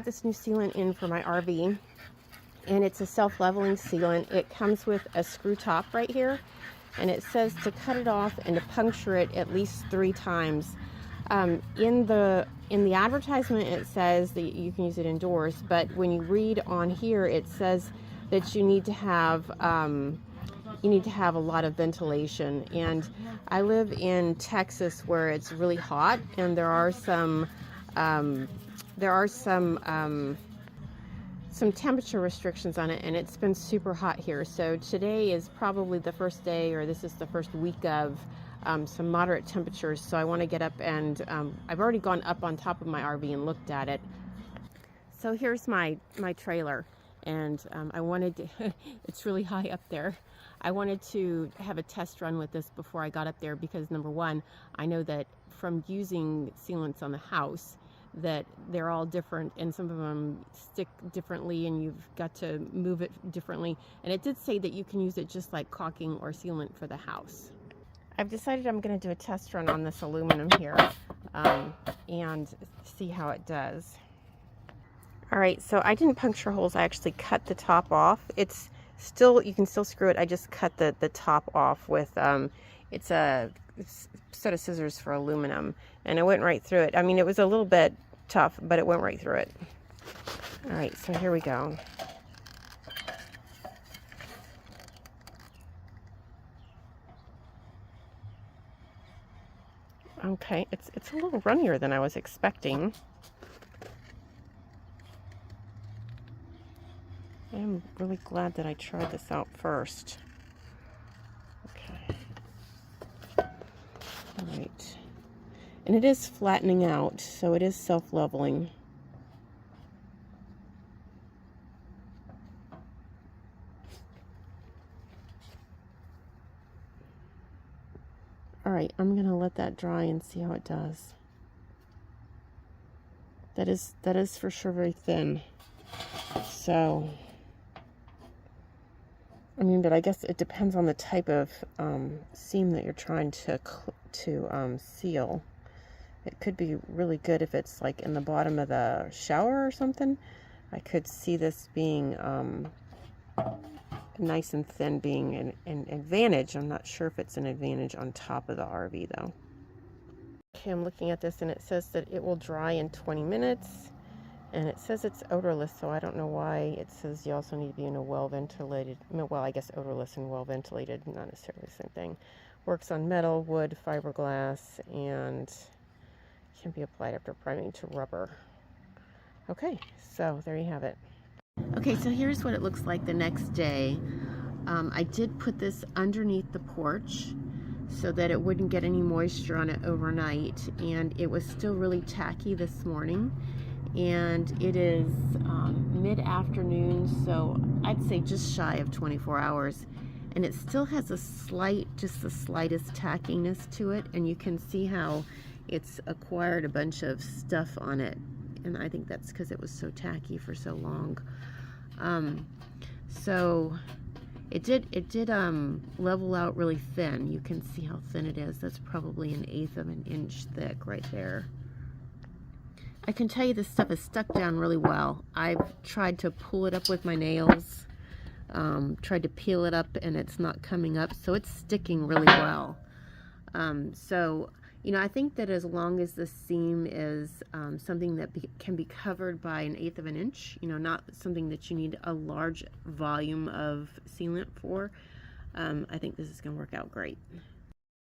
this new sealant in for my RV, and it's a self-leveling sealant. It comes with a screw top right here, and it says to cut it off and to puncture it at least 3 times. In the advertisement it says that you can use it indoors, but when you read on here it says that you need to have a lot of ventilation. And I live in Texas where it's really hot, and there are some temperature restrictions on it, and it's been super hot here. So today is probably the first day, or this is the first week of some moderate temperatures. So I want to get up and I've already gone up on top of my RV and looked at it. So here's my trailer, and I wanted to it's really high up there. I wanted to have a test run with this before I got up there, because number one, I know that from using sealants on the house that they're all different, and some of them stick differently, and you've got to move it differently. And it did say that you can use it just like caulking or sealant for the house. I've decided I'm going to do a test run on this aluminum here and see how it does. All right, so I didn't puncture holes. I actually cut the top off. It's still, you can still screw it. I just cut the top off with it's a set of scissors for aluminum, and it went right through it. I mean, it was a little bit tough, but it went right through it. All right, so here we go. Okay, it's a little runnier than I was expecting. I'm really glad that I tried this out first. Okay. All right. And it is flattening out, so it is self-leveling. All right, I'm gonna let that dry and see how it does. That is for sure very thin. So, I mean, but I guess it depends on the type of seam that you're trying to seal. It could be really good if it's like in the bottom of the shower or something. I could see this being nice and thin being an advantage. I'm not sure if it's an advantage on top of the RV though. Okay, I'm looking at this and it says that it will dry in 20 minutes. And it says it's odorless, so I don't know why it says you also need to be in a well-ventilated, well, I guess odorless and well-ventilated, not necessarily the same thing. Works on metal, wood, fiberglass, and can be applied after priming to rubber. Okay, so there you have it. Okay, so here's what it looks like the next day. I did put this underneath the porch so that it wouldn't get any moisture on it overnight, and it was still really tacky this morning. And it is mid-afternoon, so I'd say just shy of 24 hours, and it still has a slight, just the slightest tackiness to it, and you can see how it's acquired a bunch of stuff on it, and I think that's because it was so tacky for so long. So it did level out really thin. You can see how thin it is. That's probably 1/8 of an inch thick right there. I can tell you this stuff is stuck down really well. I've tried to pull it up with my nails, tried to peel it up, and it's not coming up, so it's sticking really well. So, you know, I think that as long as the seam is something that can be covered by 1/8 of an inch, you know, not something that you need a large volume of sealant for, I think this is going to work out great.